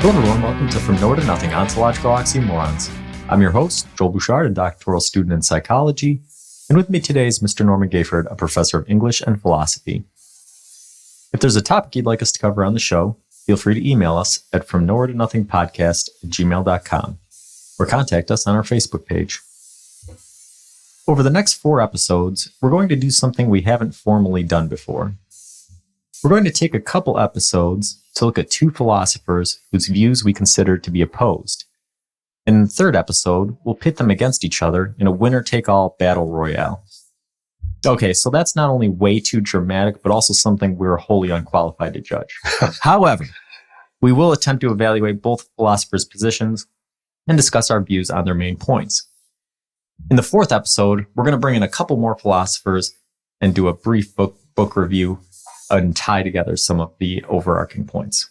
Hello everyone, welcome to From Nowhere to Nothing, Ontological Oxymorons. I'm your host, Joel Bouchard, a doctoral student in psychology, and with me today is Mr. Norman Gayford, a professor of English and philosophy. If there's a topic you'd like us to cover on the show, feel free to email us at fromnowheretonothingpodcast@gmail.com or contact us on our Facebook page. Over the next 4 episodes, we're going to do something we haven't formally done before. We're going to take a couple episodes to look at 2 philosophers whose views we consider to be opposed. And in the 3rd episode, we'll pit them against each other in a winner-take-all battle royale. Okay, so that's not only way too dramatic, but also something we're wholly unqualified to judge. However, we will attempt to evaluate both philosophers' positions and discuss our views on their main points. In the 4th episode, we're going to bring in a couple more philosophers and do a brief book review and tie together some of the overarching points.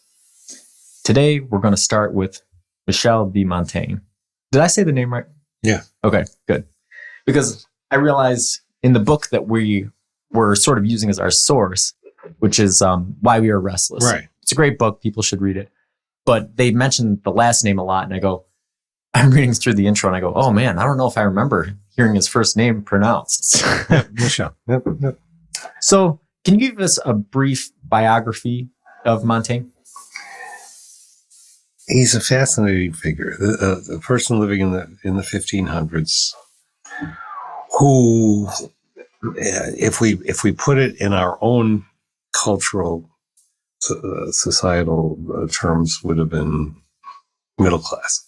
Today, we're going to start with Michel de Montaigne. Did I say the name right? Yeah. Okay, good. Because I realize in the book that we were sort of using as our source, which is Why We Are Restless. Right. It's a great book. People should read it. But they mentioned the last name a lot, and I'm reading through the intro, and I go, oh man, I don't know if I remember hearing his first name pronounced. Michel. Yep. So, can you give us a brief biography of Montaigne? He's a fascinating figure, a person living in the 1500s, who, if we put it in our own cultural, societal terms, would have been middle class,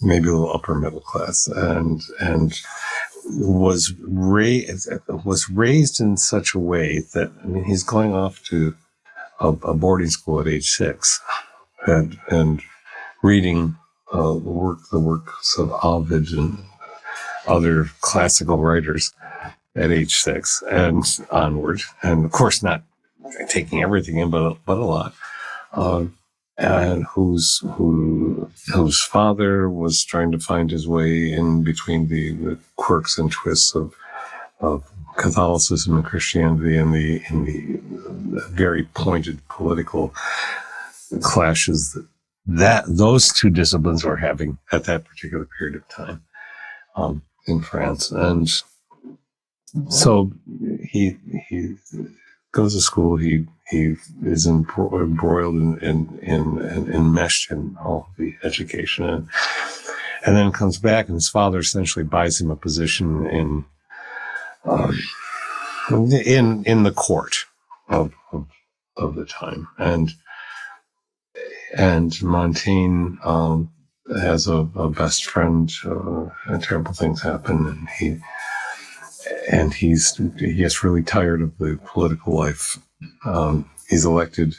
maybe a little upper middle class, and was raised in such a way that, I mean, he's going off to a boarding school at age 6 and reading the works of Ovid and other classical writers at age 6 and onward, and of course not taking everything in, but a lot. And whose father was trying to find his way in between the quirks and twists of Catholicism and Christianity and the very pointed political clashes that those 2 disciplines were having at that particular period of time in France. And so he goes to school. He is embroiled and enmeshed in all the education, and then comes back, and his father essentially buys him a position in the court of the time, and Montaigne has a best friend, and terrible things happen, and he gets really tired of the political life. He's elected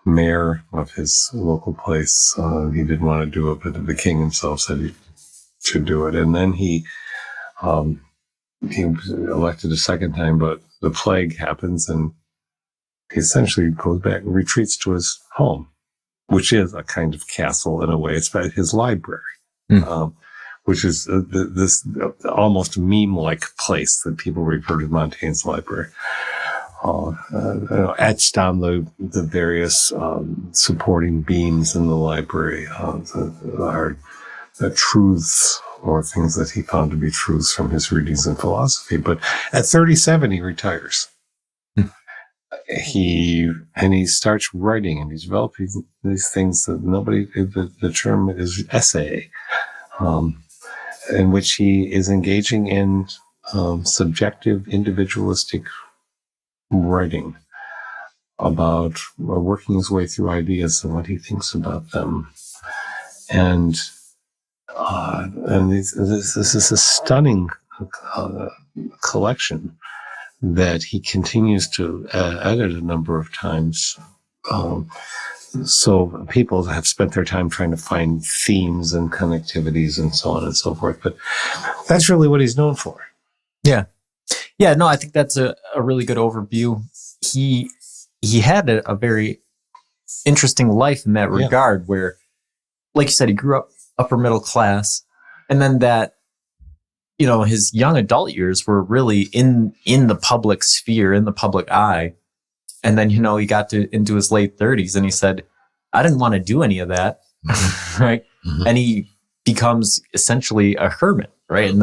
mayor of his local place. He didn't want to do it, but the king himself said he should do it. And then he was elected a second time, but the plague happens, and he essentially goes back and retreats to his home, which is a kind of castle in a way. It's his library. Which is this almost meme-like place that people refer to Montaigne's library. Etched on the various supporting beams in the library are the truths or things that he found to be truths from his readings in philosophy. But at 37, he retires. He starts writing, and he's developing these things that the term is essay. In which he is engaging in subjective, individualistic writing about working his way through ideas and what he thinks about them. And this is a stunning collection that he continues to edit a number of times. So people have spent their time trying to find themes and connectivities and so on and so forth. But that's really what he's known for. Yeah. Yeah, no, I think that's a really good overview. He had a very interesting life in that regard where, like you said, he grew up upper middle class. And then that, his young adult years were really in the public sphere, in the public eye. And then, he got into his late 30s and he said, I didn't want to do any of that. Right. Mm-hmm. And he becomes essentially a hermit. Right.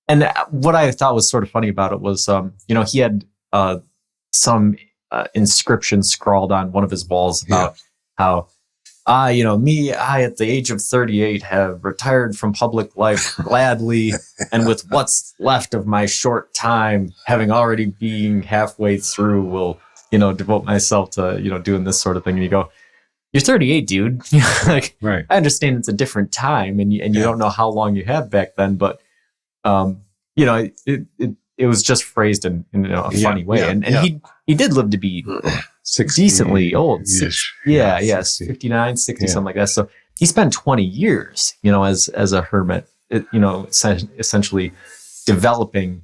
And what I thought was sort of funny about it was, he had some inscription scrawled on one of his walls about how, I at the age of 38 have retired from public life gladly, and with what's left of my short time, having already being halfway through, will, devote myself to, doing this sort of thing. And you go, you're 38, dude. Like, right. I understand it's a different time, and you don't know how long you have back then, but it was just phrased in a funny way. And he did live to be 60, decently old. 60. 59, 60, something like that. So he spent 20 years, as a hermit, essentially developing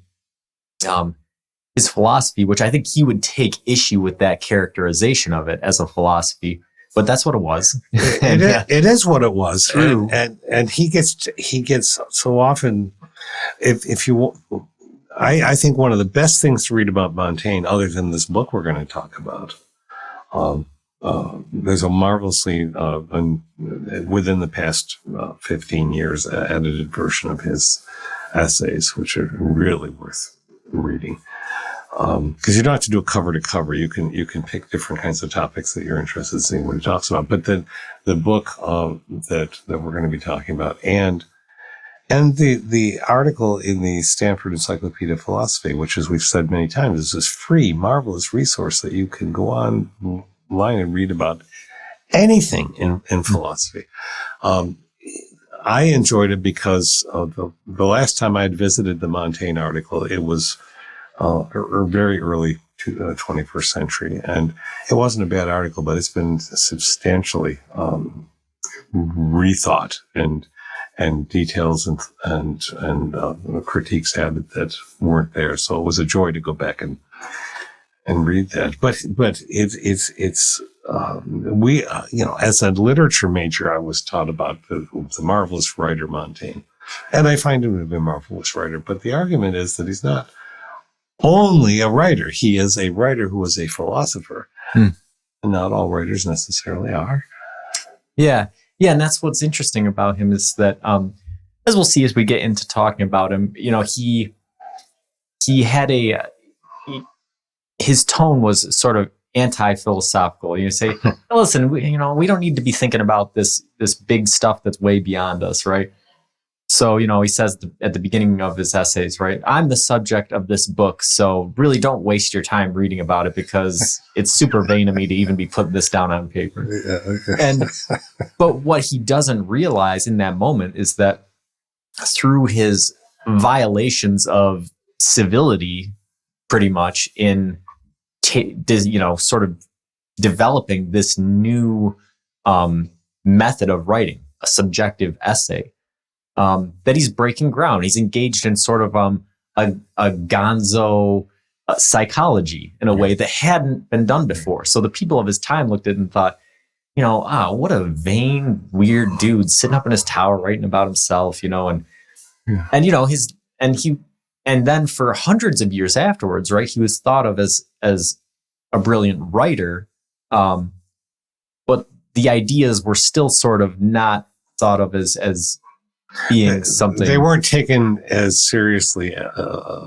his philosophy, which I think he would take issue with that characterization of it as a philosophy. But that's what it was. It is what it was. And he gets so often, if you, I think one of the best things to read about Montaigne, other than this book we're going to talk about, there's a marvelously, within the past 15 years, edited version of his essays, which are really worth reading. Because you don't have to do a cover to cover. You can pick different kinds of topics that you're interested in seeing what he talks about. But then the book that we're going to be talking about, and the article in the Stanford Encyclopedia of Philosophy, which, as we've said many times, is this free, marvelous resource that you can go online and read about anything in philosophy. I enjoyed it because the last time I had visited the Montaigne article, it was very early 21st century. And it wasn't a bad article, but it's been substantially rethought and details and critiques added that weren't there. So it was a joy to go back and read that. But it's we as a literature major, I was taught about the marvelous writer Montaigne, and I find him to be a marvelous writer. But the argument is that he's not only a writer. He is a writer who is a philosopher. And not all writers necessarily are. Yeah. Yeah. And that's what's interesting about him is that, as we'll see as we get into talking about him, he had his tone was sort of anti-philosophical. You say, listen, we don't need to be thinking about this big stuff that's way beyond us, right? So, he says at the beginning of his essays, right, I'm the subject of this book, so really don't waste your time reading about it because it's super vain of me to even be putting this down on paper. Yeah, okay. But what he doesn't realize in that moment is that through his violations of civility, pretty much in, sort of developing this new method of writing, a subjective essay, that he's breaking ground. He's engaged in sort of a gonzo psychology in a way that hadn't been done before. So the people of his time looked at it and thought, what a vain, weird dude sitting up in his tower writing about himself, and then for hundreds of years afterwards, right, he was thought of as a brilliant writer, but the ideas were still sort of not thought of as being something. They weren't taken as seriously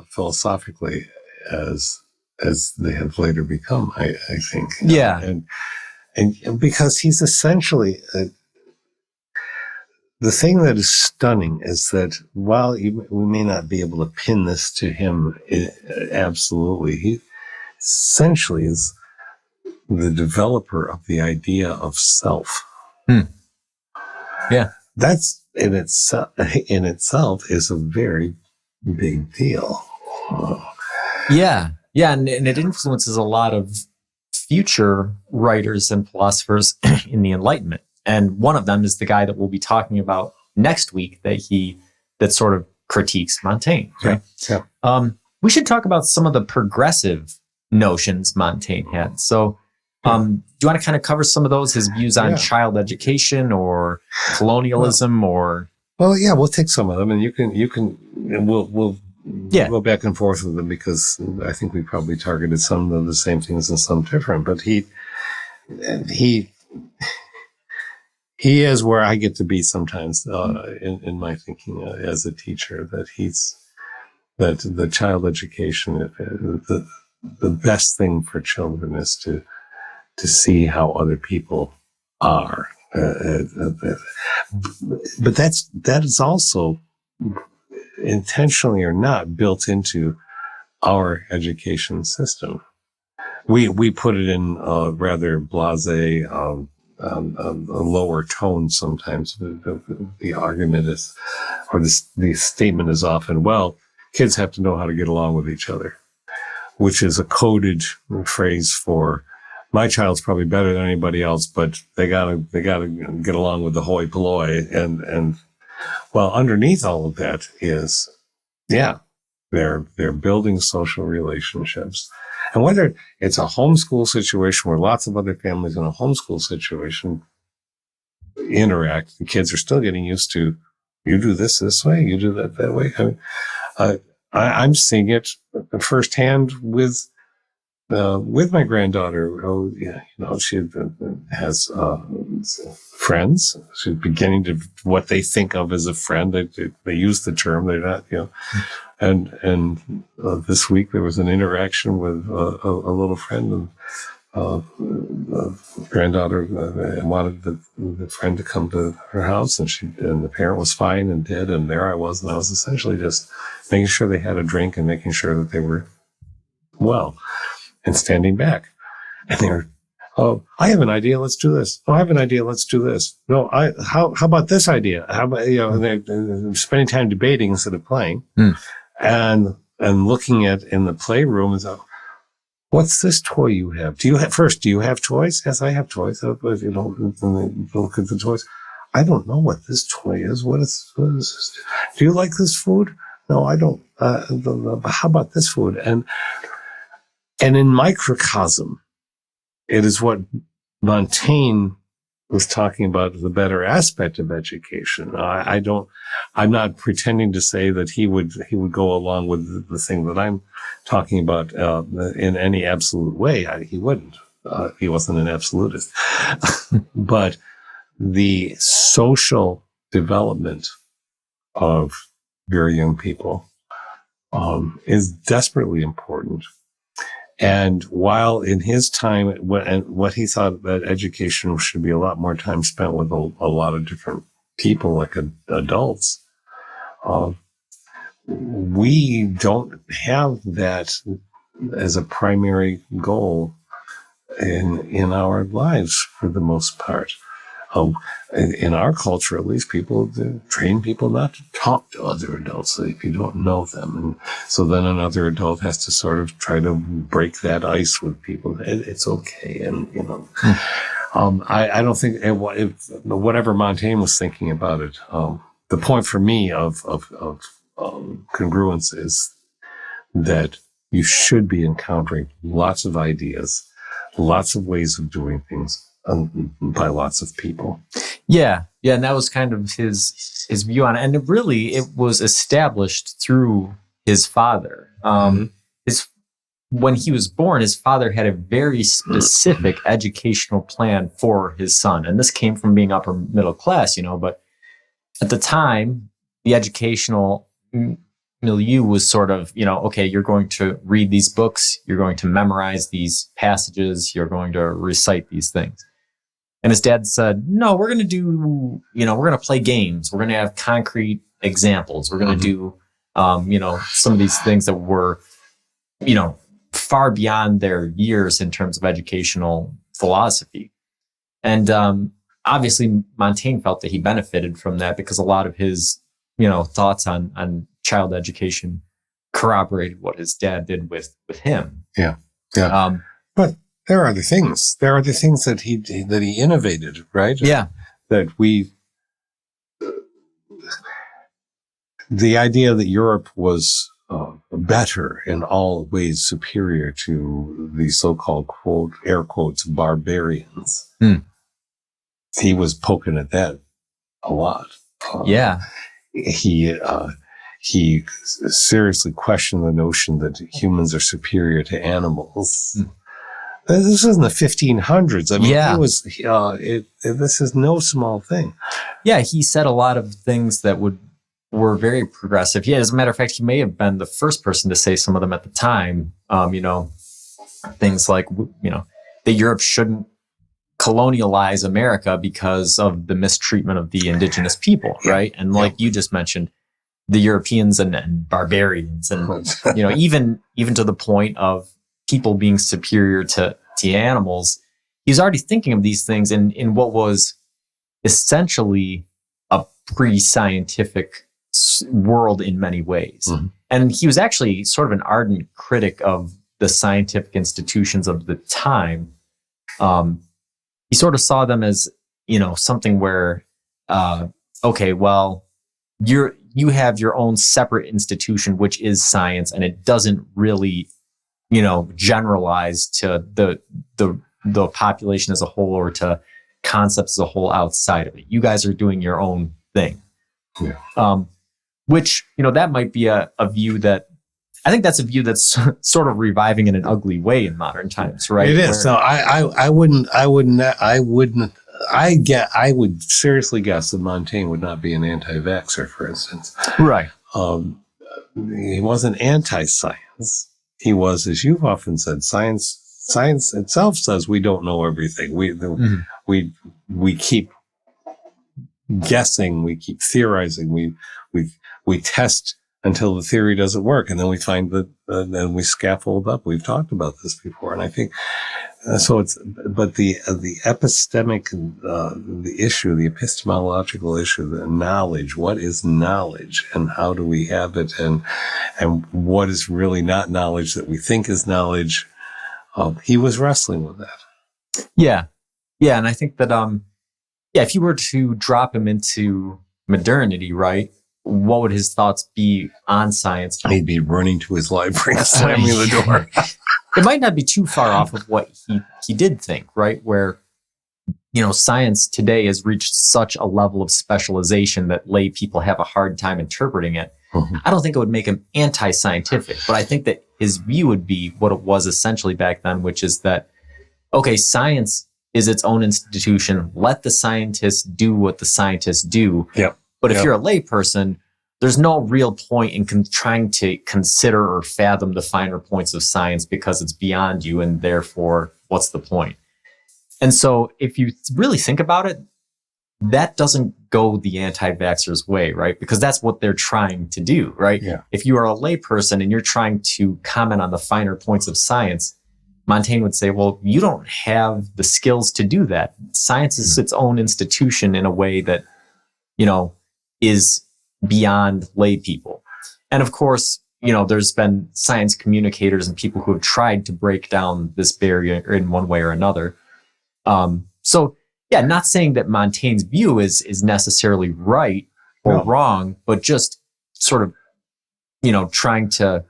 philosophically as they have later become, I think. Yeah. And because he's essentially the thing that is stunning is that while we may not be able to pin this to him absolutely, he essentially is the developer of the idea of self. Yeah. That's in itself is a very big deal. Yeah. And it influences a lot of future writers and philosophers in the Enlightenment. And one of them is the guy that we'll be talking about next week that sort of critiques Montaigne. Right? Yeah. We should talk about some of the progressive notions Montaigne had. So do you want to kind of cover some of those, his views on child education or colonialism we'll take some of them and we'll go back and forth with them because I think we probably targeted some of the same things and some different, but he he is where I get to be sometimes in my thinking as a teacher, that the child education, the best thing for children is to see how other people are. But that is also, intentionally or not, built into our education system. We put it in a rather blasé, a lower tone sometimes. The argument is, or the statement is often, well, kids have to know how to get along with each other, which is a coded phrase for, my child's probably better than anybody else, but they gotta get along with the hoi polloi. And well, underneath all of that is, they're building social relationships. And whether it's a homeschool situation where lots of other families in a homeschool situation interact, the kids are still getting used to, you do this way, you do that way. I mean, I'm seeing it firsthand with my granddaughter. Oh, yeah, she has friends. She's beginning to, what they think of as a friend. They use the term. They're not, And this week there was an interaction with a little friend, and granddaughter wanted the friend to come to her house, and the parent was fine and did, and there I was essentially just making sure they had a drink and making sure that they were well, and standing back. And they were, oh, I have an idea, let's do this. Oh, I have an idea, let's do this. No, how about this idea? How about, and they're spending time debating instead of playing. And looking at in the playroom is, what's this toy you have? Do you have toys? Yes, I have toys. And they look at the toys. I don't know what this toy is. What is this? Do you like this food? No, I don't. How about this food? And in microcosm, it is what Montaigne was talking about, the better aspect of education. I'm not pretending to say that he would go along with the thing that I'm talking about in any absolute way. He wouldn't. He wasn't an absolutist. But the social development of very young people is desperately important. And while in his time, what he thought that education should be a lot more time spent with a lot of different people, like adults, we don't have that as a primary goal in our lives for the most part. In our culture, at least, people train people not to talk to other adults if you don't know them. And so then another adult has to sort of try to break that ice with people. It's okay. And, I don't think whatever Montaigne was thinking about it, the point for me of congruence is that you should be encountering lots of ideas, lots of ways of doing things, by lots of people. Yeah. And that was kind of his view on it. And it was established through his father. When he was born, his father had a very specific educational plan for his son. And this came from being upper middle class, but at the time, the educational milieu was sort of, okay, you're going to read these books, you're going to memorize these passages, you're going to recite these things. And his dad said, no, we're going to do, we're going to play games. We're going to have concrete examples. We're going to do, some of these things that were, far beyond their years in terms of educational philosophy. And obviously, Montaigne felt that he benefited from that because a lot of his, thoughts on child education corroborated what his dad did with him. Yeah. But there are other things. There are the things that he innovated, right? Yeah. That the idea that Europe was better, in all ways superior to the so-called, quote, air quotes, barbarians. He was poking at that a lot. He seriously questioned the notion that humans are superior to animals. This is in the 1500s. I mean, Yeah. he was. This is no small thing. Yeah, he said a lot of things that were very progressive. Yeah, as a matter of fact, he may have been the first person to say some of them at the time. Things like, that Europe shouldn't colonialize America because of the mistreatment of the indigenous people, right? And like you just mentioned, the Europeans and barbarians, and even to the point of people being superior to animals. He's already thinking of these things in what was essentially a pre-scientific world in many ways. Mm-hmm. And he was actually sort of an ardent critic of the scientific institutions of the time. He sort of saw them as, something where, okay, well, you have your own separate institution, which is science, and it doesn't really, generalize to the population as a whole or to concepts as a whole outside of it. You guys are doing your own thing. Yeah. Which, that might be a view that, I think that's a view that's sort of reviving in an ugly way in modern times, right? It is. So I would seriously guess that Montaigne would not be an anti-vaxxer, for instance. Right. He wasn't anti-science. He was, as you've often said, science itself says we don't know everything. We keep guessing, we keep theorizing, we test until the theory doesn't work, and then we find that, then we scaffold up. We've talked about this before, and I think so. But the epistemic, the issue, the epistemological issue, the knowledge. What is knowledge, and how do we have it, and what is really not knowledge that we think is knowledge? He was wrestling with that. Yeah, and I think that if you were to drop him into modernity, right? What would his thoughts be on science? He'd be running to his library and slamming the door. It might not be too far off of what he did think, right? Where, science today has reached such a level of specialization that lay people have a hard time interpreting it. Mm-hmm. I don't think it would make him anti-scientific, but I think that his view would be what it was essentially back then, which is that, okay, science is its own institution. Let the scientists do what the scientists do. Yep. But if you're a layperson, there's no real point in trying to consider or fathom the finer points of science because it's beyond you, and therefore, what's the point? And so if you really think about it, that doesn't go the anti-vaxxer's way, right? Because that's what they're trying to do, right? Yeah. If you are a layperson and you're trying to comment on the finer points of science, Montaigne would say, well, you don't have the skills to do that. Science is its own institution in a way that, is beyond lay people. And of course, there's been science communicators and people who have tried to break down this barrier in one way or another. Not saying that Montaigne's view is necessarily right or wrong, but just sort of, trying to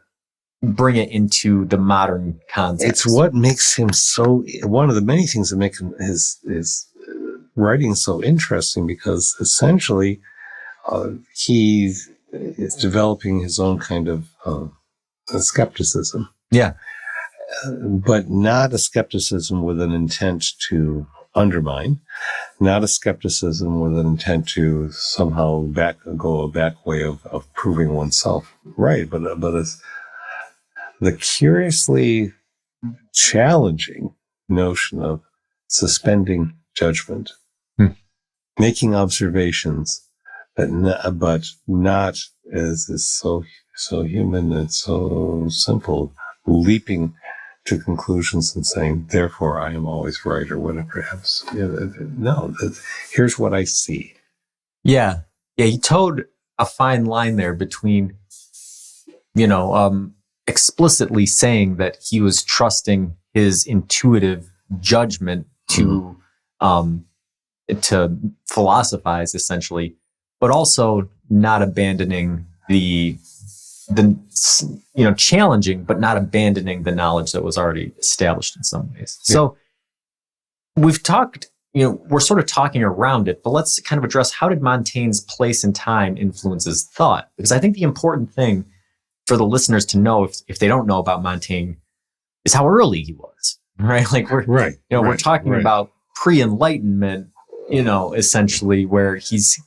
bring it into the modern context. It's what makes him one of the many things that make him his writing so interesting, because essentially, he is developing his own kind of skepticism. Yeah. But not a skepticism with an intent to undermine, not a skepticism with an intent to somehow go a back way of proving oneself right, but the curiously challenging notion of suspending judgment, making observations, but not as is so human and so simple, leaping to conclusions and saying, therefore I am always right, or whatever. Perhaps no. Here's what I see. Yeah. He towed a fine line there between, explicitly saying that he was trusting his intuitive judgment to philosophize, essentially, but also not abandoning the challenging, but not abandoning the knowledge that was already established in some ways. Yeah. So we've talked, we're sort of talking around it, but let's kind of address, how did Montaigne's place and time influence his thought? Because I think the important thing for the listeners to know, if they don't know about Montaigne, is how early he was. right? Like we're talking about pre-enlightenment, essentially, where he's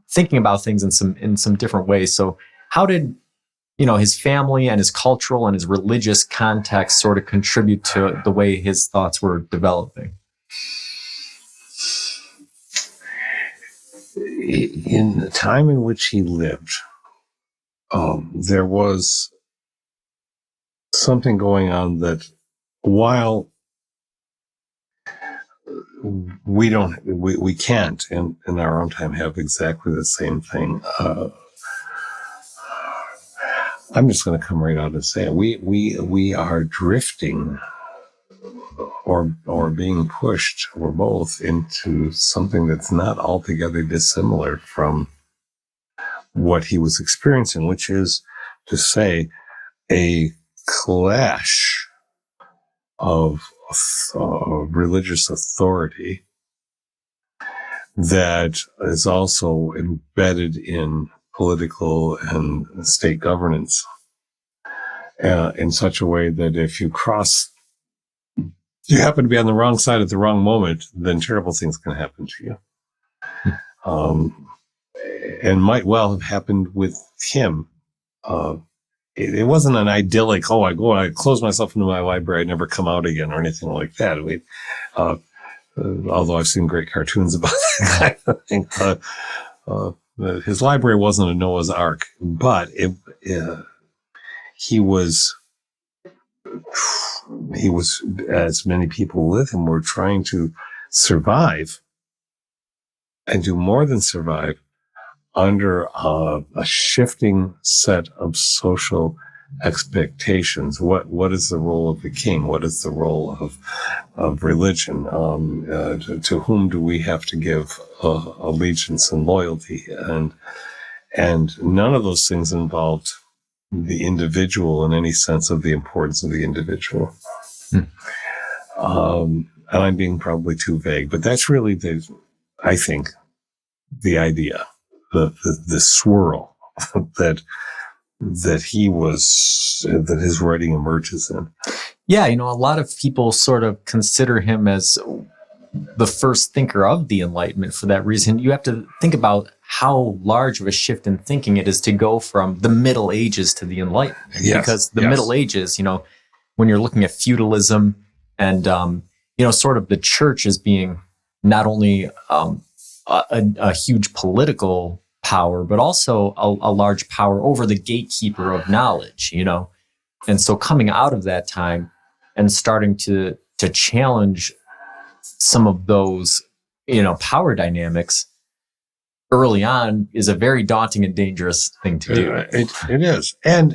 thinking about things in some different ways. So how did, his family and his cultural and his religious context sort of contribute to the way his thoughts were developing? In the time in which he lived, there was something going on that, while we can't in our own time have exactly the same thing. I'm just going to come right out and say it. We are drifting or being pushed, or both, into something that's not altogether dissimilar from what he was experiencing, which is to say a clash of religious authority that is also embedded in political and state governance in such a way that if you happen to be on the wrong side at the wrong moment, then terrible things can happen to you. And might well have happened with him. It wasn't an idyllic, I close myself into my library, I never come out again, or anything like that. Although I've seen great cartoons about that kind of thing. His library wasn't a Noah's Ark, but he was, as many people with him, were trying to survive and do more than survive under a shifting set of social expectations. What is the role of the king? What is the role of religion? To whom do we have to give allegiance and loyalty? And none of those things involved the individual in any sense of the importance of the individual. And I'm being probably too vague, but that's really I think, the idea, the swirl that his writing emerges in. Yeah, a lot of people sort of consider him as the first thinker of the Enlightenment for that reason. You have to think about how large of a shift in thinking it is to go from the Middle Ages to the Enlightenment. Yes, because the Middle Ages, when you're looking at feudalism and, sort of the church as being not only a huge political power, but also a large power over the gatekeeper of knowledge, And so coming out of that time and starting to challenge some of those, power dynamics early on is a very daunting and dangerous thing to do. It is. And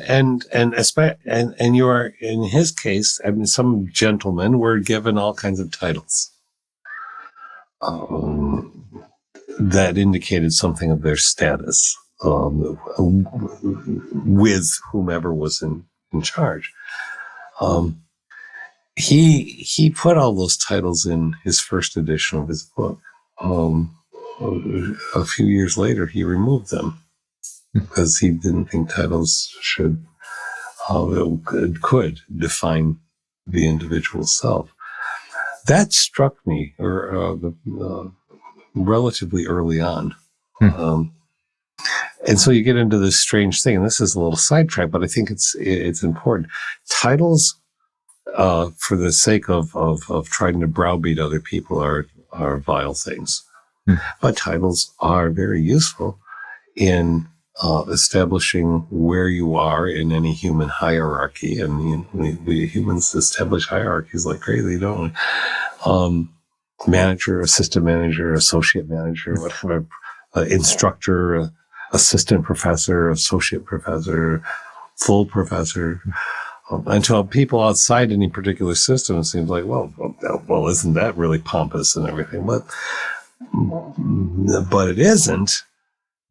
you are, in his case, some gentlemen were given all kinds of titles. That indicated something of their status with whomever was in charge. He put all those titles in his first edition of his book. A few years later, he removed them because he didn't think titles could define the individual self. That struck me, relatively early on. And so you get into this strange thing, and this is a little sidetrack, but I think it's important. Titles, for the sake of trying to browbeat other people, are vile things. But titles are very useful in establishing where you are in any human hierarchy. And we humans establish hierarchies like crazy, don't we? Manager, assistant manager, associate manager, whatever, instructor, assistant professor, associate professor, full professor, until people outside any particular system, it seems like, well, isn't that really pompous and everything? But it isn't,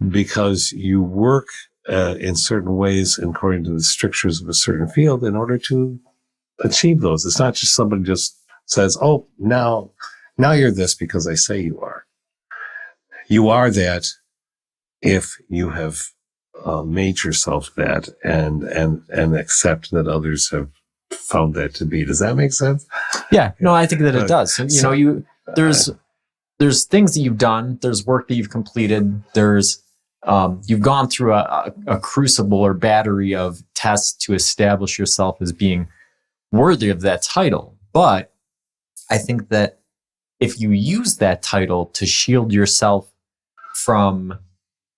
because you work in certain ways according to the strictures of a certain field in order to achieve those. It's not just somebody just says, oh, now you're this because I say you are. You are that if you have made yourself that and accept that others have found that to be. Does that make sense? Yeah, no, I think that it does. There's things that you've done. There's work that you've completed. There's you've gone through a crucible or battery of tests to establish yourself as being worthy of that title. But I think that if you use that title to shield yourself from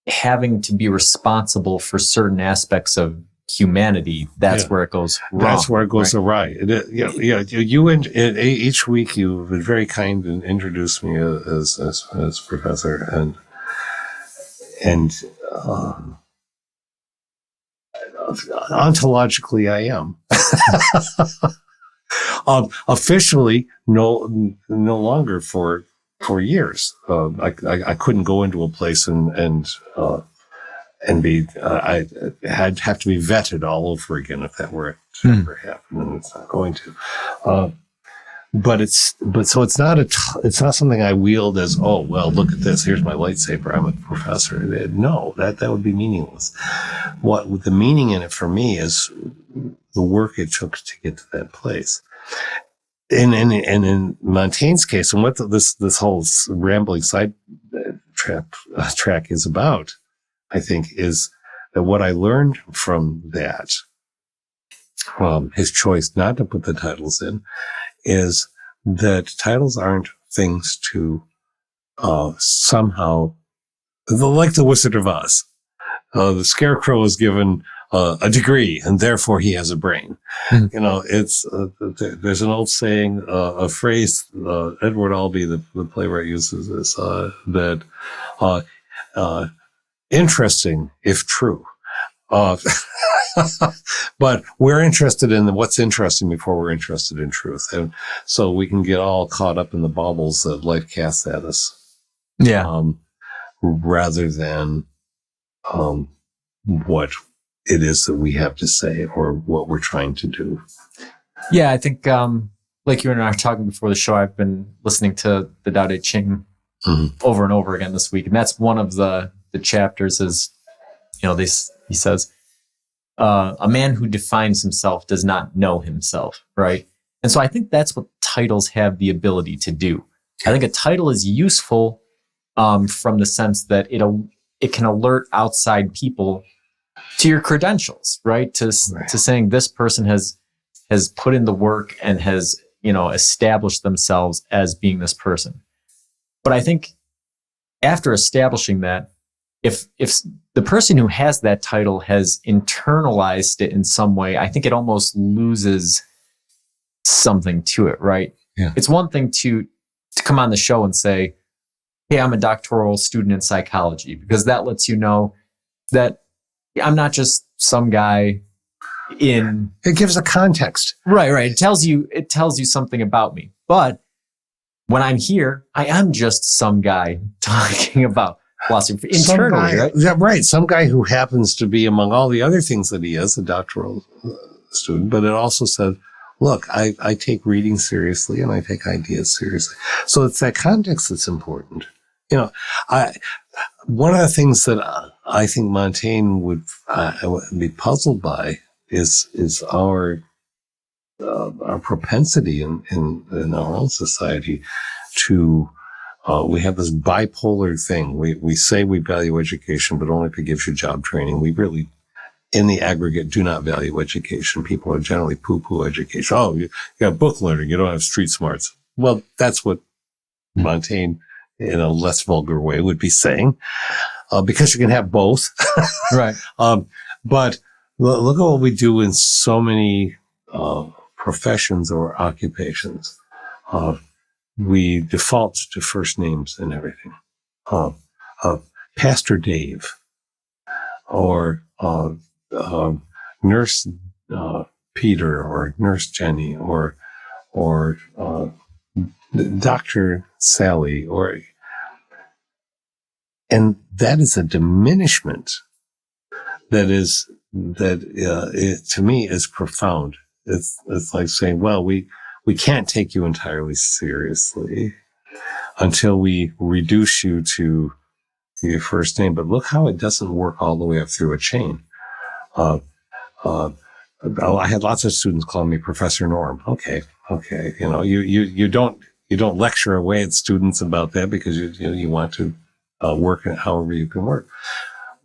having to be responsible for certain aspects of humanity, that's where it goes wrong. That's where it goes awry. Each week you've been very kind and introduced me as professor, and ontologically I am. Officially, no longer for years. I couldn't go into a place and be I have to be vetted all over again if that were to ever happen, and it's not going to. So it's not something I wield as, oh well, look at this, here's my lightsaber, I'm a professor. No, that would be meaningless. What the meaning in it for me is the work it took to get to that place. And in Montaigne's case, and what this whole rambling side track is about, I think, is that what I learned from that, his choice not to put the titles in, is that titles aren't things to somehow, like the Wizard of Oz. The Scarecrow is given a degree, and therefore he has a brain. It's there's an old saying, a phrase Edward Albee, the playwright, uses this, that interesting if true. But we're interested in what's interesting before we're interested in truth. And so we can get all caught up in the baubles that life casts at us. Yeah. Rather than what it is that we have to say or what we're trying to do. Yeah, I think like you and I were talking before the show, I've been listening to the Tao Te Ching over and over again this week. And that's one of the chapters is, he says, a man who defines himself does not know himself, right? And so I think that's what titles have the ability to do. I think a title is useful from the sense that it can alert outside people to your credentials, right? To saying this person has put in the work and has, established themselves as being this person. But I think after establishing that, if the person who has that title has internalized it in some way, I think it almost loses something to it, right? Yeah. It's one thing to come on the show and say, hey, I'm a doctoral student in psychology, because that lets you know that I'm not just some guy in... It gives a context. Right. It tells you something about me. But when I'm here, I am just some guy talking about philosophy internally, right? Yeah, right. Some guy who happens to be, among all the other things that he is, a doctoral student. But it also said, look, I take reading seriously and I take ideas seriously. So it's that context that's important. One of the things that I think Montaigne would be puzzled by is our propensity in our own society to we have this bipolar thing. We say we value education, but only if it gives you job training. We really, in the aggregate, do not value education. People are generally poo-poo education. Oh, you got book learning. You don't have street smarts. Well, that's what Montaigne, in a less vulgar way, would be saying, because you can have both. Right. But look at what we do in so many professions or occupations. We default to first names and everything. Pastor Dave, or Nurse Peter, or Nurse Jenny, or Dr. Sally, and that is a diminishment that to me is profound. It's like saying, well, we can't take you entirely seriously until we reduce you to your first name. But look how it doesn't work all the way up through a chain. I had lots of students call me Professor Norm. Okay. You don't lecture away at students about that because you want to work however you can work.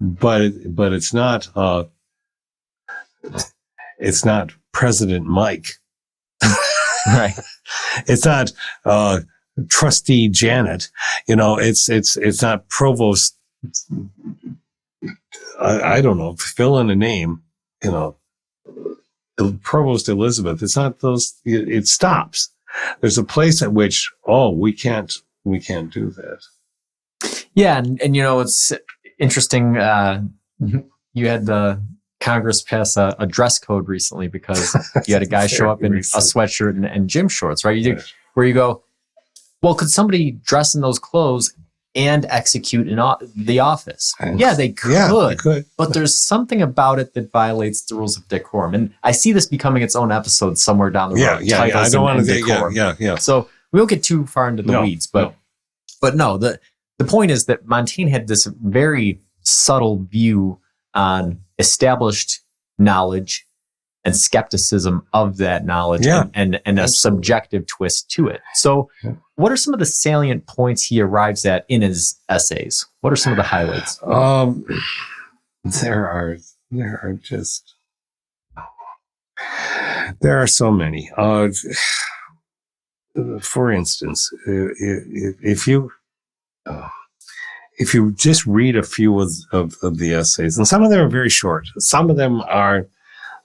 But it's not President Mike. Right. It's not Trustee Janet. It's not Provost. I don't know. Fill in a name. Provost Elizabeth. It's not those. It stops. There's a place at which we can't do that. Yeah, and it's interesting. You had the Congress pass a dress code recently because you had a guy show up in a sweatshirt and gym shorts, right? Where you go, well, could somebody dress in those clothes and execute in the office? Yeah, they could. Yeah, they could. But there's something about it that violates the rules of decorum. And I see this becoming its own episode somewhere down the road. Yeah. I don't want to. Yeah. So we won't get too far into the weeds, but no, the point is that Montaigne had this very subtle view on established knowledge and skepticism of that knowledge and a subjective twist to it. So what are some of the salient points he arrives at in his essays? What are some of the highlights? There are so many. For instance, if you just read a few of the essays, and some of them are very short, some of them are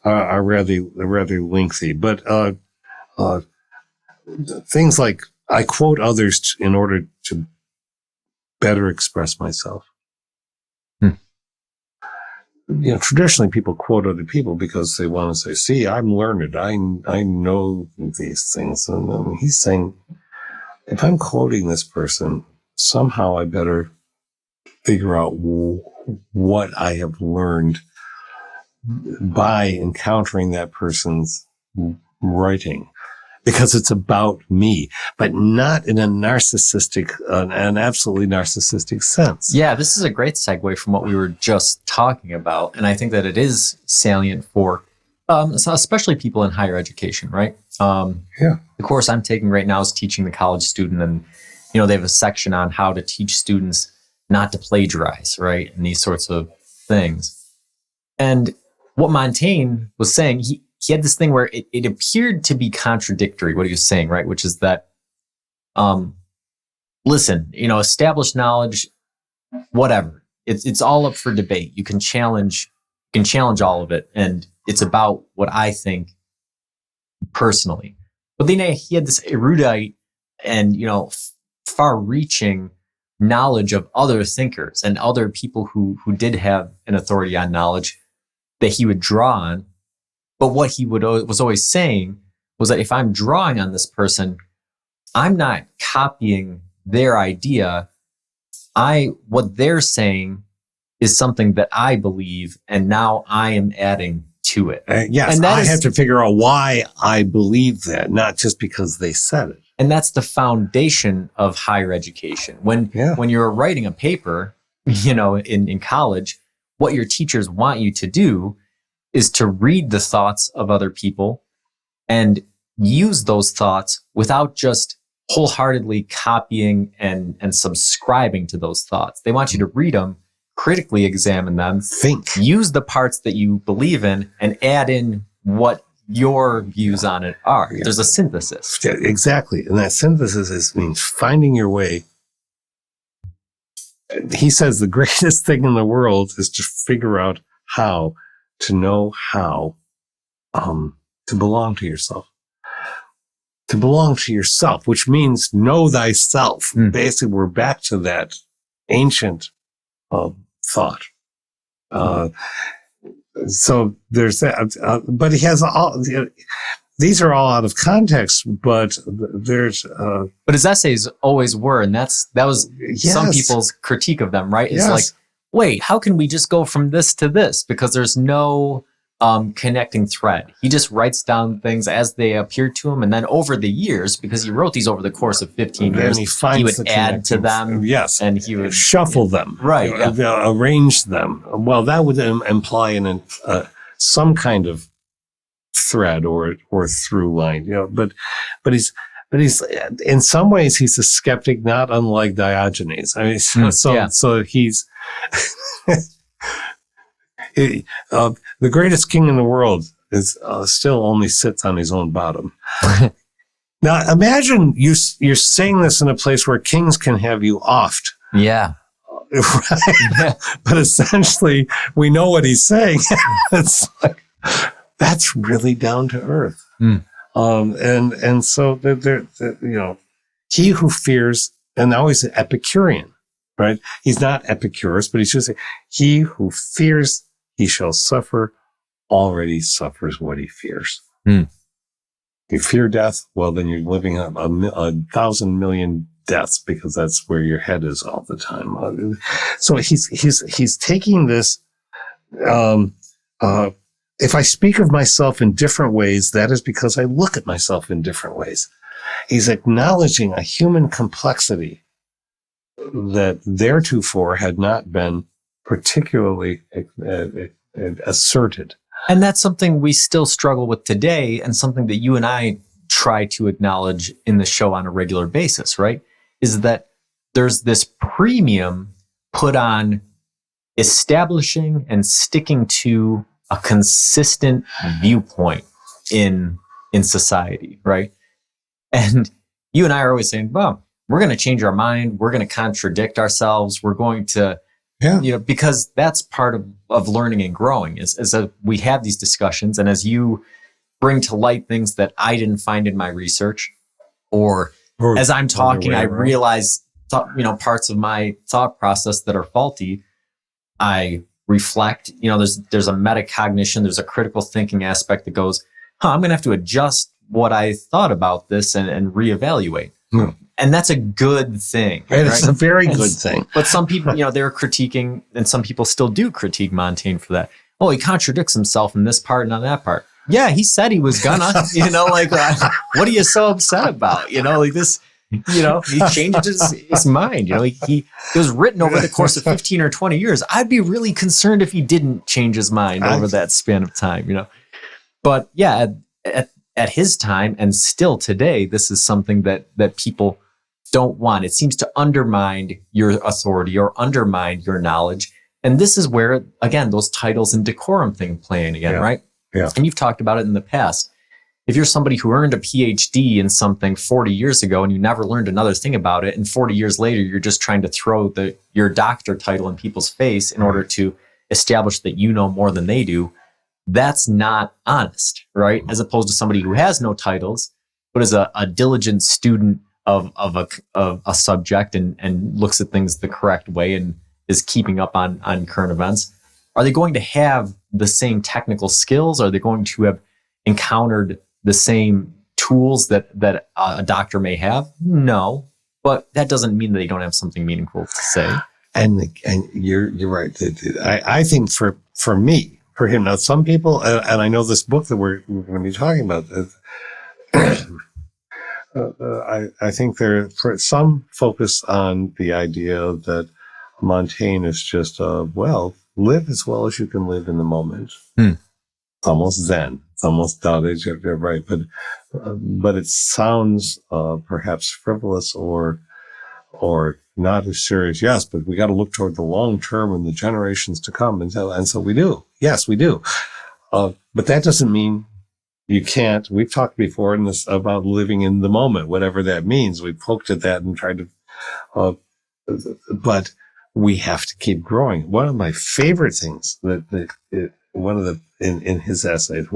rather lengthy, but things like I quote others in order to better express myself. Traditionally people quote other people because they want to say, "See, I'm learned. I know these things." And he's saying, if I'm quoting this person, somehow I better figure out what I have learned by encountering that person's writing, because it's about me, but not in a narcissistic, an absolutely narcissistic sense. Yeah, this is a great segue from what we were just talking about. And I think that it is salient for especially people in higher education, right? The course I'm taking right now is teaching the college student, and they have a section on how to teach students not to plagiarize, right? And these sorts of things. And what Montaigne was saying, he had this thing where it appeared to be contradictory, what he was saying, right? Which is that, listen, established knowledge, whatever. It's all up for debate. You can challenge all of it. And it's about what I think personally. But then he had this erudite and, far-reaching knowledge of other thinkers and other people who did have an authority on knowledge that he would draw on. But what he was always saying was that if I'm drawing on this person, I'm not copying their idea. What they're saying is something that I believe, and now I am adding to it. Yes, and I have to figure out why I believe that, not just because they said it. And that's the foundation of higher education. When you're writing a paper, in college, what your teachers want you to do is to read the thoughts of other people and use those thoughts without just wholeheartedly copying and subscribing to those thoughts. They want you to read them, critically examine them, use the parts that you believe in, and add in what your views on it are. Yeah. There's a synthesis. Yeah, exactly. And that synthesis means finding your way. He says the greatest thing in the world is to figure out how to know how to belong to yourself. To belong to yourself, which means know thyself. Basically, we're back to that ancient thought. So there's that. But he has all. These are all out of context, but there's. But his essays always were, and that was some people's critique of them, right? It's like, wait, how can we just go from this to this? Because there's no connecting thread. He just writes down things as they appear to him. And then over the years, because he wrote these over the course of 15 years, he would add to them. Yes. And he would shuffle them. Right. Arrange them. Well, that would imply some kind of thread or through line, but he's in some ways he's a skeptic, not unlike Diogenes. I mean, so he's the greatest king in the world is still only sits on his own bottom. Now imagine you're saying this in a place where kings can have you offed. Yeah. Right? Yeah. But essentially we know what he's saying. It's like, that's really down to earth. And so he who fears, and now he's an Epicurean, right? He's not Epicurus, but he's just saying, he who fears he shall suffer already suffers what he fears. You fear death, well, then you're living a 1,000 million deaths, because that's where your head is all the time. So he's taking this. If I speak of myself in different ways, that is because I look at myself in different ways. He's acknowledging a human complexity that theretofore had not been particularly asserted. And that's something we still struggle with today, and something that you and I try to acknowledge in the show on a regular basis, right? Is that there's this premium put on establishing and sticking to a consistent viewpoint in society, right? And you and I are always saying, well, we're going to change our mind. We're going to contradict ourselves. We're going to, because that's part of learning and growing is that we have these discussions. And as you bring to light things that I didn't find in my research, or as I'm talking, I realize, parts of my thought process that are faulty, I reflect, there's a metacognition, there's a critical thinking aspect that goes, I'm going to have to adjust what I thought about this and reevaluate. And that's a good thing. Right? It's a very good thing. But some people, they're critiquing, and some people still do critique Montaigne for that. Oh, he contradicts himself in this part and on that part. Yeah, he said he was gonna, what are you so upset about? This, he changed his mind. It was written over the course of 15 or 20 years. I'd be really concerned if he didn't change his mind over that span of time, But yeah, at his time and still today, this is something that people don't want. It seems to undermine your authority or undermine your knowledge. And this is where, again, those titles and decorum thing play in again, right? Yeah. And you've talked about it in the past. If you're somebody who earned a PhD in something 40 years ago and you never learned another thing about it, and 40 years later, you're just trying to throw your doctor title in people's face in order to establish that you know more than they do, that's not honest, right? As opposed to somebody who has no titles, but is a diligent student of a subject and looks at things the correct way and is keeping up on current events. Are they going to have the same technical skills? Are they going to have encountered the same tools that a doctor may have? No, but that doesn't mean that they don't have something meaningful to say. And you're right. I think for me, for him, now some people, and I know this book that we're going to be talking about, I think there for some focus on the idea that Montaigne is just live as well as you can live in the moment. It's almost Zen. It's almost Taoist, right? But it sounds perhaps frivolous or not as serious. Yes, but we got to look toward the long term and the generations to come, and so we do. Yes, we do. But that doesn't mean you can't. We've talked before in this about living in the moment, whatever that means. We poked at that and tried to, but we have to keep growing. One of my favorite things in his essays,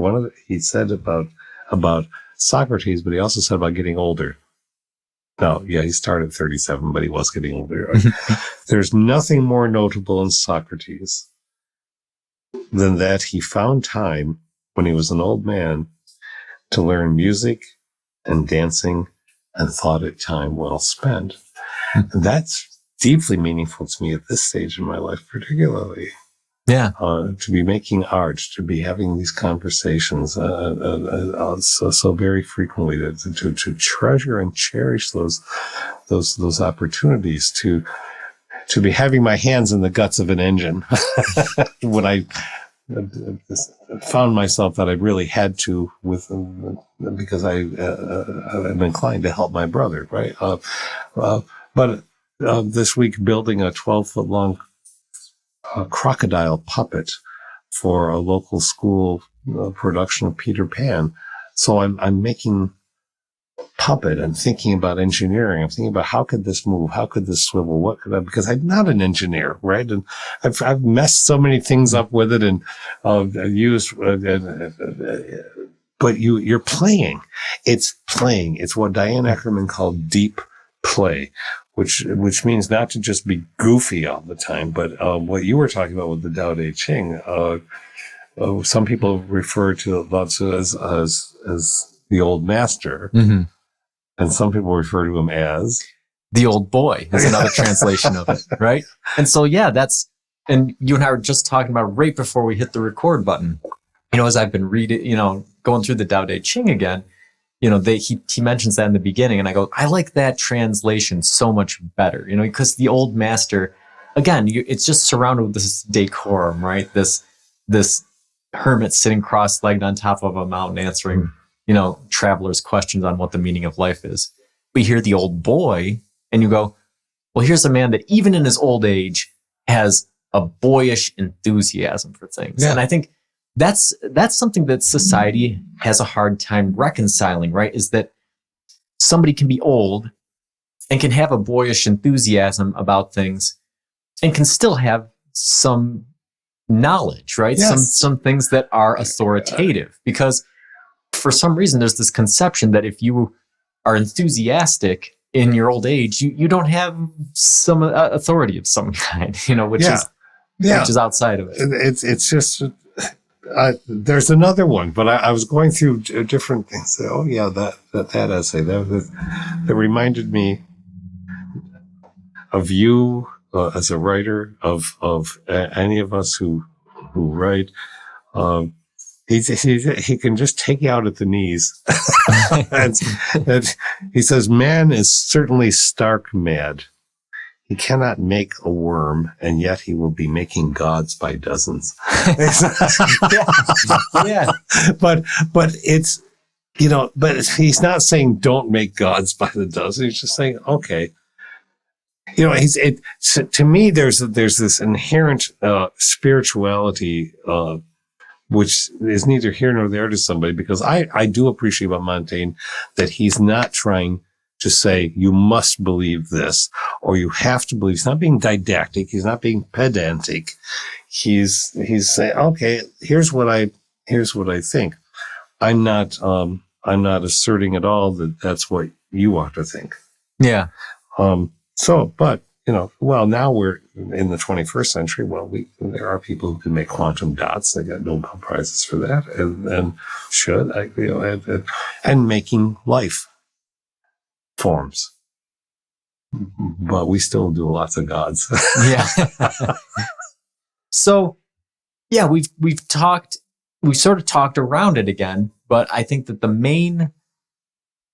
he said about Socrates, but he also said about getting older. No, yeah, he started at 37, but he was getting older. There's nothing more notable in Socrates than that he found time when he was an old man to learn music and dancing and thought it time well spent. And that's deeply meaningful to me at this stage in my life, particularly. Yeah. To be making art, to be having these conversations so very frequently, to treasure and cherish those opportunities, to be having my hands in the guts of an engine when found myself that I really had to because I'm inclined to help my brother, right? But this week, building a 12-foot long crocodile puppet for a local school production of Peter Pan. So I'm making puppet. I'm thinking about engineering. I'm thinking about how could this move? How could this swivel? What could I, because I'm not an engineer, right? And I've messed so many things up with it and used, but you're playing. It's playing. It's what Diane Ackerman called deep play, which means not to just be goofy all the time, but what you were talking about with the Tao Te Ching, some people refer to Lao Tzu as the old master. Mm-hmm. And some people refer to him as the old boy is another translation of it, right? And so, yeah, and you and I were just talking about right before we hit the record button, as I've been reading, going through the Tao Te Ching again, he mentions that in the beginning, and I go, I like that translation so much better, because the old master, again, it's just surrounded with this decorum, right? This hermit sitting cross-legged on top of a mountain answering travelers' questions on what the meaning of life is. We hear the old boy and you go, well, here's a man that even in his old age has a boyish enthusiasm for things. Yeah. And I think that's something that society has a hard time reconciling, right? Is that somebody can be old and can have a boyish enthusiasm about things and can still have some knowledge, right? Yes. Some things that are authoritative, because for some reason, there's this conception that if you are enthusiastic in your old age, you don't have some authority of some kind, which is outside of it. It's just, there's another one, but I was going through different things. Oh yeah, that essay that reminded me of you as a writer, of any of us who write. He can just take you out at the knees. and he says, man is certainly stark mad. He cannot make a worm, and yet he will be making gods by dozens. Yeah. But it's, but he's not saying don't make gods by the dozen. He's just saying, okay. To me, there's this inherent spirituality, which is neither here nor there to somebody, because I do appreciate about Montaigne that he's not trying to say you must believe this or you have to believe. He's not being didactic. He's not being pedantic. He's saying, okay, here's what I think. I'm not asserting at all that that's what you ought to think. Yeah. But now we're in the 21st century. Well, there are people who can make quantum dots. They got Nobel Prizes for that, and making life forms. But we still do lots of gods. Yeah. So, yeah, we've sort of talked around it again, but I think that the main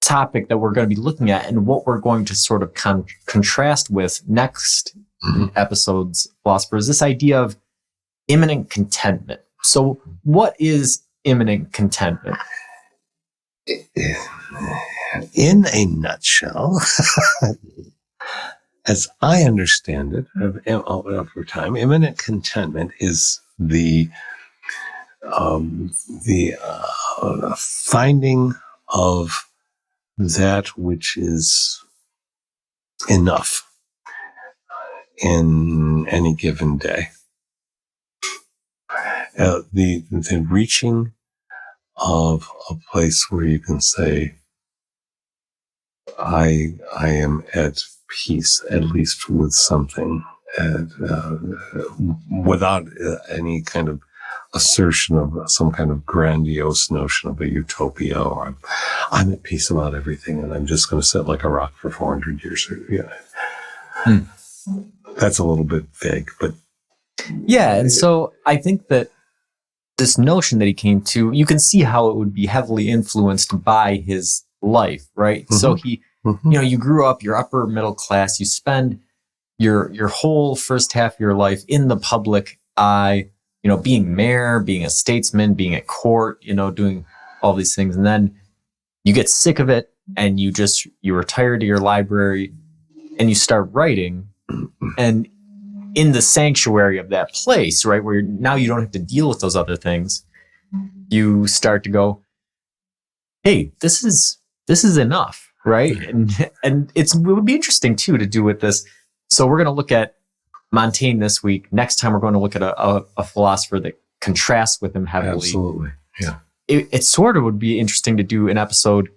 topic that we're going to be looking at and what we're going to sort of contrast with next episode's philosopher is this idea of imminent contentment. So what is imminent contentment? In a nutshell, as I understand it, over time, imminent contentment is the finding of that which is enough in any given day. The reaching of a place where you can say, I am at peace, at least with something, without any kind of assertion of some kind of grandiose notion of a utopia, or I'm at peace about everything and I'm just going to sit like a rock for 400 years. That's a little bit vague, but yeah. And so I think that this notion that he came to, you can see how it would be heavily influenced by his life, right? Mm-hmm. So he, you grew up, you're upper middle class, you spend your whole first half of your life in the public eye, being mayor, being a statesman, being at court, doing all these things. And then you get sick of it and you retire to your library and you start writing. And in the sanctuary of that place, right, where now you don't have to deal with those other things, you start to go, hey, this is enough, right? And it would be interesting too to do with this. So we're going to look at Montaigne this week. Next time we're going to look at a philosopher that contrasts with him heavily. Absolutely, yeah. It sort of would be interesting to do an episode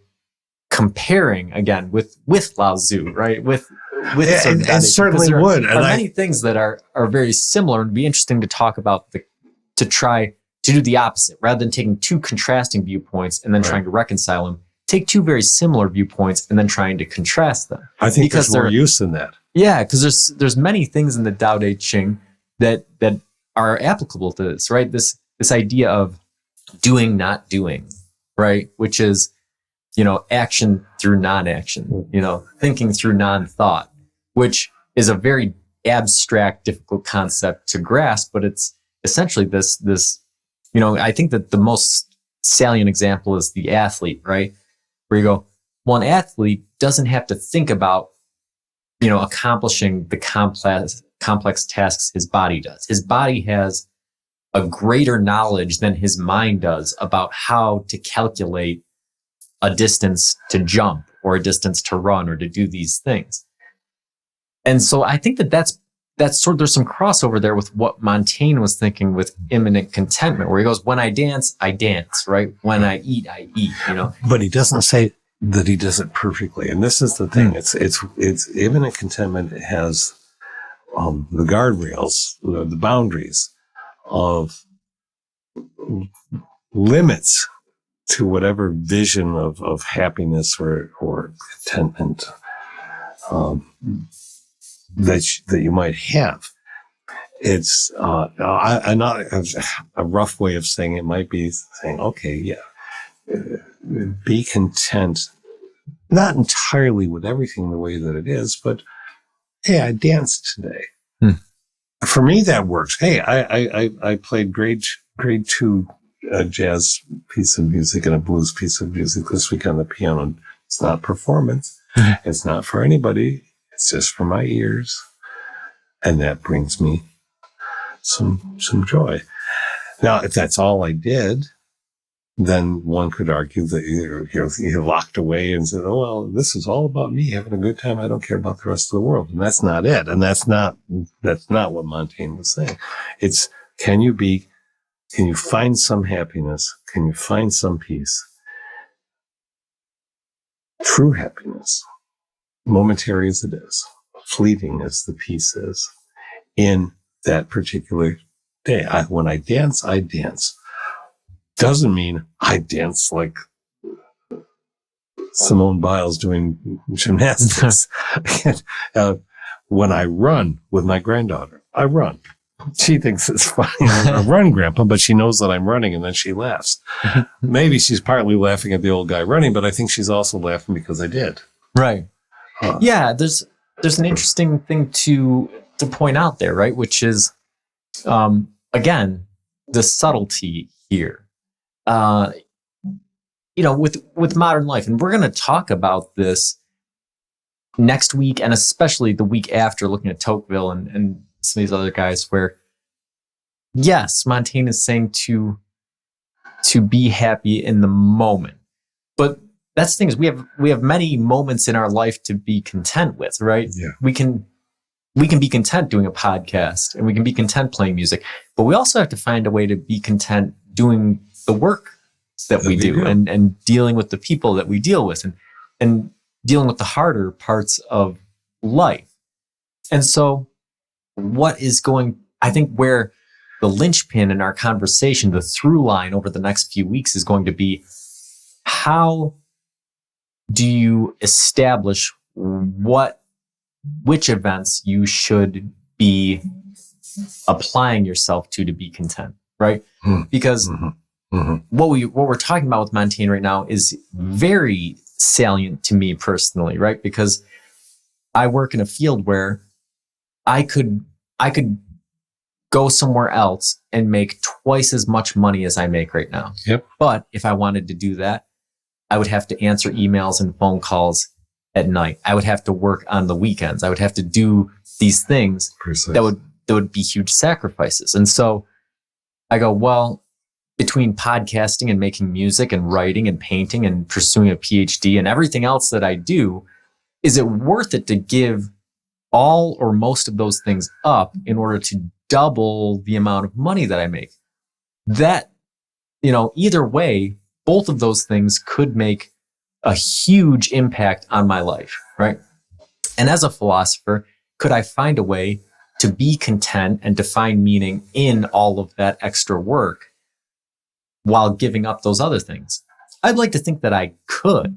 comparing again with Lao Tzu, right? With it certainly would. There are many things that are very similar, and it'd be interesting to talk about to try to do the opposite rather than taking two contrasting viewpoints and then trying to reconcile them. Take two very similar viewpoints and then trying to contrast them. I think there's more use in that. Yeah, because there's many things in the Tao Te Ching that are applicable to this, right? This idea of doing, not doing, right? Which is, action through non-action, thinking through non-thought, which is a very abstract, difficult concept to grasp, but it's essentially this, I think that the most salient example is the athlete, right? Where you go, well, an athlete doesn't have to think about, accomplishing the complex tasks his body does. His body has a greater knowledge than his mind does about how to calculate a distance to jump or a distance to run or to do these things. And so I think that's there's some crossover there with what Montaigne was thinking with imminent contentment, where he goes, when I dance, right? When I eat, But he doesn't say that he does it perfectly. And this is the thing. It's imminent contentment has the guardrails, the boundaries of limits to whatever vision of happiness or contentment that you might have. It's a rough way of saying it might be saying, okay, yeah, be content, not entirely with everything the way that it is, but hey, I danced today. For me, that works. Hey, I played grade 2 jazz piece of music and a blues piece of music this week on the piano. It's not performance. It's not for anybody. It's just for my ears. And that brings me some joy. Now, if that's all I did, then one could argue that you're locked away and said, oh, well, this is all about me having a good time. I don't care about the rest of the world. And that's not it. And that's not what Montaigne was saying. It's, can you find some happiness? Can you find some peace? True happiness, momentary as it is, fleeting as the peace is, in that particular day. When I dance, I dance. Doesn't mean I dance like Simone Biles doing gymnastics. When I run with my granddaughter, I run. She thinks it's funny. I run, Grandpa, but she knows that I'm running, and then she laughs. Maybe she's partly laughing at the old guy running, but I think she's also laughing because I did. Right. Yeah, there's an interesting thing to point out there, right? Which is, again, the subtlety here. With modern life, and we're going to talk about this next week, and especially the week after, looking at Tocqueville and some of these other guys, where yes, Montaigne is saying to be happy in the moment, but that's the thing is we have many moments in our life to be content with, right? Yeah. We can be content doing a podcast, and we can be content playing music, but we also have to find a way to be content doing the work that we do and dealing with the people that we deal with and dealing with the harder parts of life. And so I think where the linchpin in our conversation, the through line over the next few weeks is going to be, how do you establish which events you should be applying yourself to be content, right? Because what we're talking about with Montaigne right now is very salient to me personally, right? Because I work in a field where I could go somewhere else and make twice as much money as I make right now. Yep. But if I wanted to do that, I would have to answer emails and phone calls at night. I would have to work on the weekends. I would have to do these things that would be huge sacrifices. And so I go, well, between podcasting and making music and writing and painting and pursuing a PhD and everything else that I do, is it worth it to give all or most of those things up in order to double the amount of money that I make? That, either way, both of those things could make a huge impact on my life, right? And as a philosopher, could I find a way to be content and to find meaning in all of that extra work while giving up those other things? I'd like to think that I could,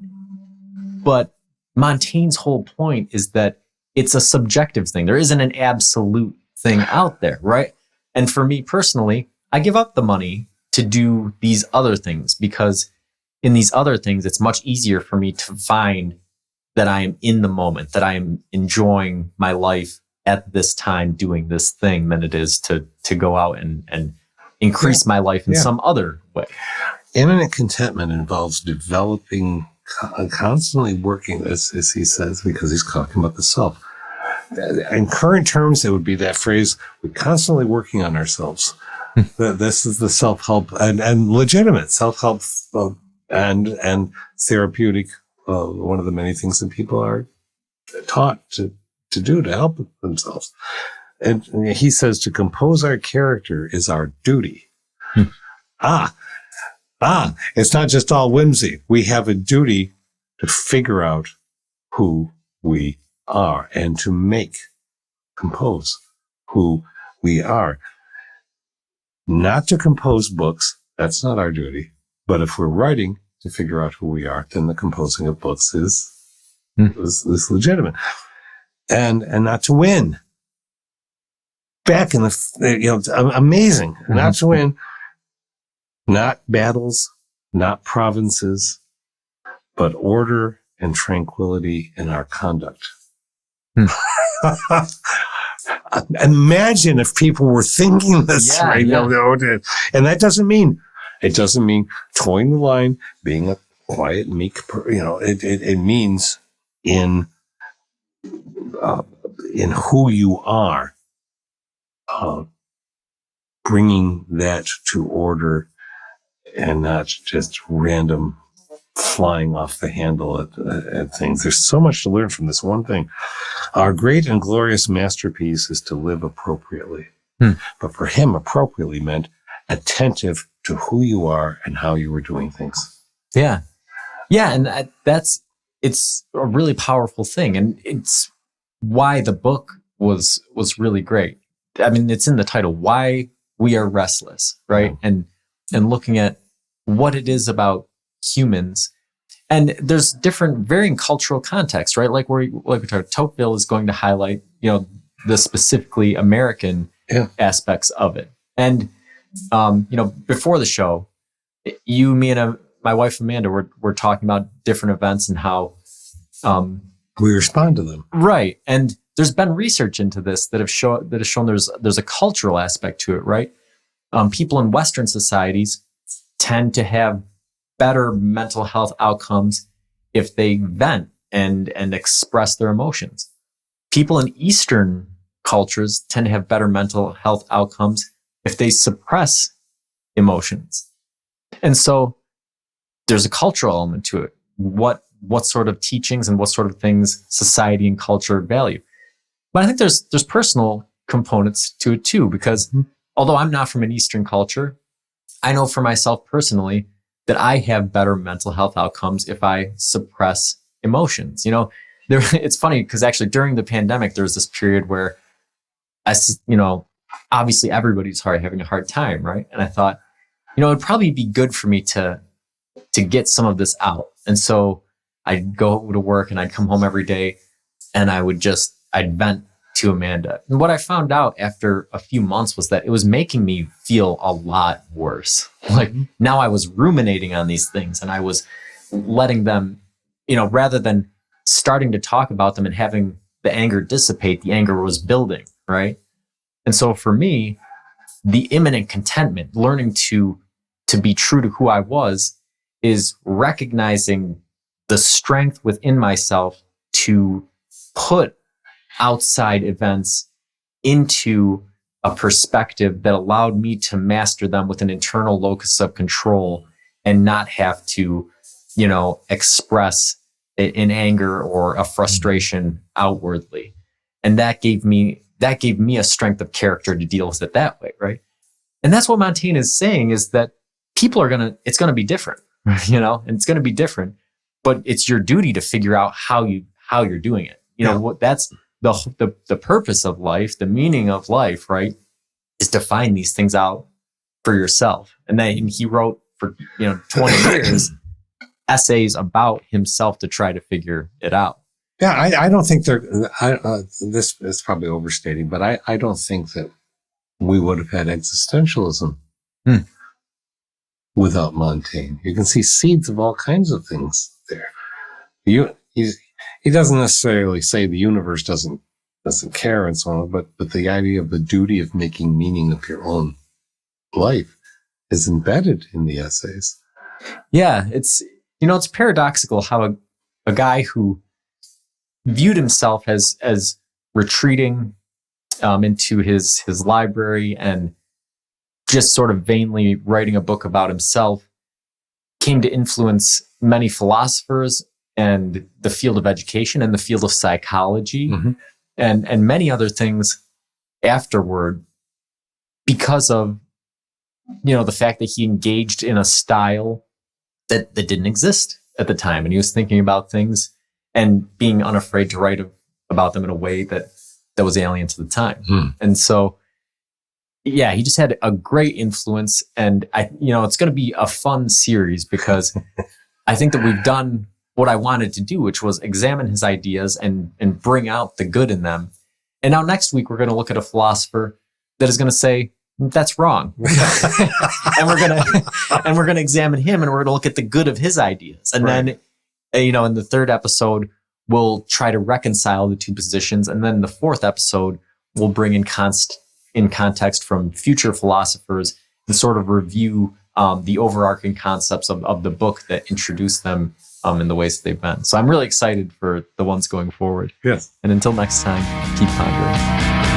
but Montaigne's whole point is that it's a subjective thing. There isn't an absolute thing out there, right? And for me personally, I give up the money to do these other things because in these other things, it's much easier for me to find that I am in the moment, that I am enjoying my life at this time doing this thing than it is to go out and increase my life in some other way. Imminent contentment involves developing, constantly working, as he says, because he's talking about the self. In current terms, it would be that phrase, we're constantly working on ourselves. This is the self-help and legitimate self-help and therapeutic, one of the many things that people are taught to do to help themselves. And he says to compose our character is our duty. It's not just all whimsy. We have a duty to figure out who we are and to compose who we are. Not to compose books. That's not our duty. But if we're writing to figure out who we are, then the composing of books is legitimate. And not to win. Back in amazing. Not to win. Not battles, not provinces, but order and tranquility in our conduct. Imagine if people were thinking this right now. And that doesn't mean towing the line, being a quiet, meek, it means in who you are, bringing that to order and not just random flying off the handle at things. There's so much to learn from this one thing. Our great and glorious masterpiece is to live appropriately. But for him, appropriately meant attentive to who you are and how you were doing things. Yeah. Yeah. And it's a really powerful thing. And it's why the book was really great. I mean, it's in the title, Why We Are Restless, right? And looking at what it is about humans. And there's different varying cultural contexts, right? Like we talked, Tocqueville is going to highlight, the specifically American aspects of it. And, before the show, you, me, and my wife, Amanda, were talking about different events and how we respond to them. Right. And there's been research into this that has shown there's a cultural aspect to it, right? People in Western societies tend to have better mental health outcomes if they vent and express their emotions. People in Eastern cultures tend to have better mental health outcomes if they suppress emotions. And so there's a cultural element to it. What sort of teachings and what sort of things society and culture value. But I think there's personal components to it too, because although I'm not from an Eastern culture, I know for myself personally that I have better mental health outcomes if I suppress emotions. It's funny because actually during the pandemic, there was this period where obviously everybody's having a hard time, right? And I thought, it'd probably be good for me to get some of this out. And so I'd go to work and I'd come home every day and I'd vent to Amanda. And what I found out after a few months was that it was making me feel a lot worse. Like now I was ruminating on these things and I was letting them, rather than starting to talk about them and having the anger dissipate, the anger was building, right? And so for me, the imminent contentment, learning to be true to who I was, is recognizing the strength within myself to put outside events into a perspective that allowed me to master them with an internal locus of control and not have to, express it in anger or a frustration outwardly. And that gave me a strength of character to deal with it that way, right? And that's what Montaigne is saying, is that it's going to be different, and it's going to be different, but it's your duty to figure out how you're doing it. What that's the purpose of life, the meaning of life, right? Is to find these things out for yourself. And then he wrote for, 20 years, essays about himself to try to figure it out. Yeah, I don't think this is probably overstating, but I don't think that we would have had existentialism without Montaigne. You can see seeds of all kinds of things there. He doesn't necessarily say the universe doesn't care and so on, but the idea of the duty of making meaning of your own life is embedded in the essays. Yeah, it's paradoxical how a guy who viewed himself as retreating into his library and just sort of vainly writing a book about himself came to influence many philosophers and the field of education and the field of psychology and many other things afterward, because of the fact that he engaged in a style that didn't exist at the time, and he was thinking about things and being unafraid to write about them in a way that was alien to the time. And so, yeah, he just had a great influence. And it's going to be a fun series because I think that we've done what I wanted to do, which was examine his ideas and bring out the good in them. And now next week, we're going to look at a philosopher that is going to say, that's wrong. and we're going to examine him, and we're going to look at the good of his ideas. And then, in the third episode, we'll try to reconcile the two positions. And then the fourth episode, we'll bring in context from future philosophers and sort of review the overarching concepts of the book that introduced them in the ways that they've been. So I'm really excited for the ones going forward. Yes. And until next time, keep pondering.